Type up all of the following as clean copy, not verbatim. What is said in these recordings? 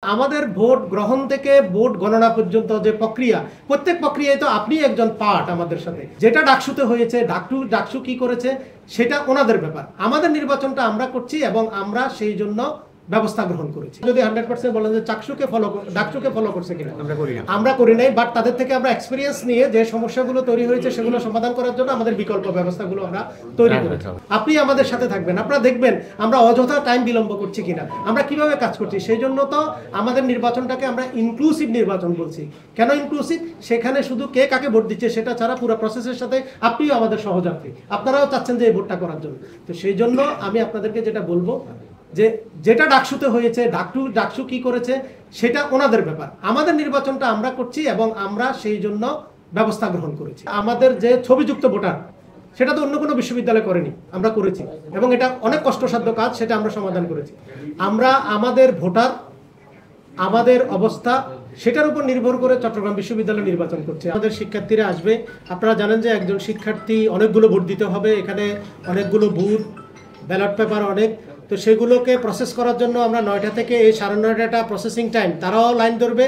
আমাদের ভোট গ্রহণ থেকে ভোট গণনা পর্যন্ত যে প্রক্রিয়া, প্রত্যেক প্রক্রিয়ায় তো আপনি একজন পার্ট আমাদের সাথে। যেটা ডাকসুতে হয়েছে, ডাকসু কি করেছে সেটা ওনাদের ব্যাপার। আমাদের নির্বাচনটা আমরা করছি এবং আমরা সেই জন্য ব্যবস্থা গ্রহণ করেছি। যদি 100% বলেন যে ডাকসুকে ফলো করছে কিনা, আমরা করি নাই, বাট তাদের থেকে আমরা এক্সপিরিয়েন্স নিয়ে যে সমস্যাগুলো তৈরি হয়েছে সেগুলো সমাধান করার জন্য আমাদের বিকল্প ব্যবস্থাগুলো আমরা তৈরি করেছি। আপনি আমাদের সাথে থাকবেন, আপনারা দেখবেন আমরা অযথা টাইম বিলম্ব করছি কিনা, আমরা কিভাবে কাজ করছি। সেই জন্য তো আমাদের নির্বাচনটাকে আমরা ইনক্লুসিভ নির্বাচন বলছি। কেন ইনক্লুসিভ? সেখানে শুধু কে কাকে ভোট দিচ্ছে সেটা ছাড়া পুরো প্রসেসের সাথে আপনিও আমাদের সহযাত্রী, আপনারাও চাচ্ছেন যে এই ভোটটা করার জন্য। তো সেই জন্য আমি আপনাদেরকে যেটা বলবো যে যেটা ডাকসুতে হয়েছে, ডাকসু কি করেছে সেটা ওনাদের ব্যাপার। আমাদের নির্বাচনটা আমরা করছি এবং আমরা সেই জন্য ব্যবস্থা গ্রহণ করেছি। আমাদের যে ছবিযুক্ত ভোটার সেটা তো অন্য কোনো বিশ্ববিদ্যালয় করেনি, আমরা করেছি এবং এটা অনেক কষ্টসাধ্য কাজ, সেটা আমরা সমাধান করেছি। আমরা আমাদের ভোটার, আমাদের অবস্থা সেটার উপর নির্ভর করে চট্টগ্রাম বিশ্ববিদ্যালয় নির্বাচন করছে। আমাদের শিক্ষার্থীরা আসবে, আপনারা জানেন যে একজন শিক্ষার্থী অনেকগুলো ভোট দিতে হবে, এখানে অনেকগুলো বুথ, ব্যালট পেপার অনেক, তো সেগুলোকে প্রসেস করার জন্য আমরা 9টা থেকে এই 9:30টা প্রসেসিং টাইম, তারাও লাইন ধরবে।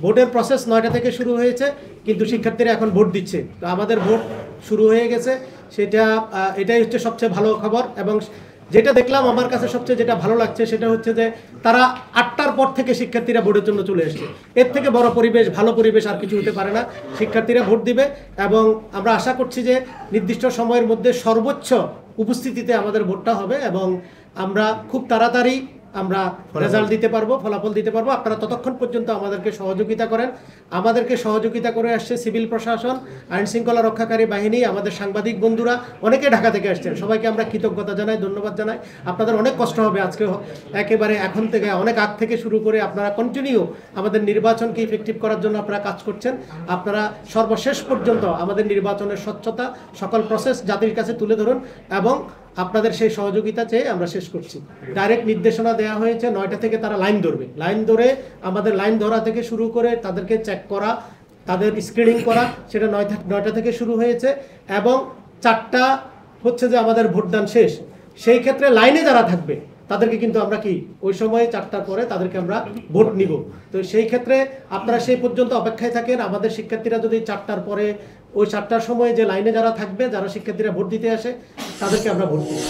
ভোটের প্রসেস 9টা থেকে শুরু হয়েছে, কিন্তু শিক্ষার্থীরা এখন ভোট দিচ্ছে। তো আমাদের ভোট শুরু হয়ে গেছে, এটাই হচ্ছে সবচেয়ে ভালো খবর। এবং যেটা দেখলাম আমার কাছে সবচেয়ে যেটা ভালো লাগছে সেটা হচ্ছে যে তারা 8টার পর থেকে শিক্ষার্থীরা ভোটের জন্য চলে এসছে। এর থেকে বড় পরিবেশ, ভালো পরিবেশ আর কিছু হতে পারে না। শিক্ষার্থীরা ভোট দিবে এবং আমরা আশা করছি যে নির্দিষ্ট সময়ের মধ্যে সর্বোচ্চ উপস্থিতিতে আমাদের ভোটটা হবে এবং আমরা খুব তাড়াতাড়ি আমরা রেজাল্ট দিতে পারবো, ফলাফল দিতে পারবো। আপনারা ততক্ষণ পর্যন্ত আমাদেরকে সহযোগিতা করেন। আমাদেরকে সহযোগিতা করে আসছে সিভিল প্রশাসন, আইন শৃঙ্খলা রক্ষাকারী বাহিনী, আমাদের সাংবাদিক বন্ধুরা, অনেকে ঢাকা থেকে আসছেন। সবাইকে আমরা কৃতজ্ঞতা জানাই, ধন্যবাদ জানাই। আপনাদের অনেক কষ্ট হবে আজকে, একেবারে এখন থেকে অনেক আগ থেকে শুরু করে আপনারা কন্টিনিউ আমাদের নির্বাচনকে ইফেক্টিভ করার জন্য আপনারা কাজ করছেন। আপনারা সর্বশেষ পর্যন্ত আমাদের নির্বাচনের স্বচ্ছতা, সকল প্রসেস জাতির কাছে তুলে ধরুন এবং আপনাদের সেই সহযোগিতা চেয়ে আমরা শেষ করছি। ডাইরেক্ট নির্দেশনা দেওয়া হয়েছে 9টা থেকে তারা লাইন ধরবে। লাইন ধরে আমাদের লাইন ধরা থেকে শুরু করে তাদেরকে চেক করা, তাদের স্ক্রিনিং করা, সেটা 9টা থেকে শুরু হয়েছে এবং 4টা হচ্ছে যে আমাদের ভোটদান শেষ। সেই ক্ষেত্রে লাইনে যারা থাকবে তাদেরকে কিন্তু আমরা কি ওই সময় 4টার পরে তাদেরকে আমরা ভোট নিব। তো সেই ক্ষেত্রে আপনারা সেই পর্যন্ত অপেক্ষায় থাকেন। আমাদের শিক্ষার্থীরা যদি 4টার পরে ওই 4টার সময় যে লাইনে যারা থাকবে, যারা শিক্ষার্থীরা ভোট দিতে আসে, তাদেরকে আমরা ভোট দিব।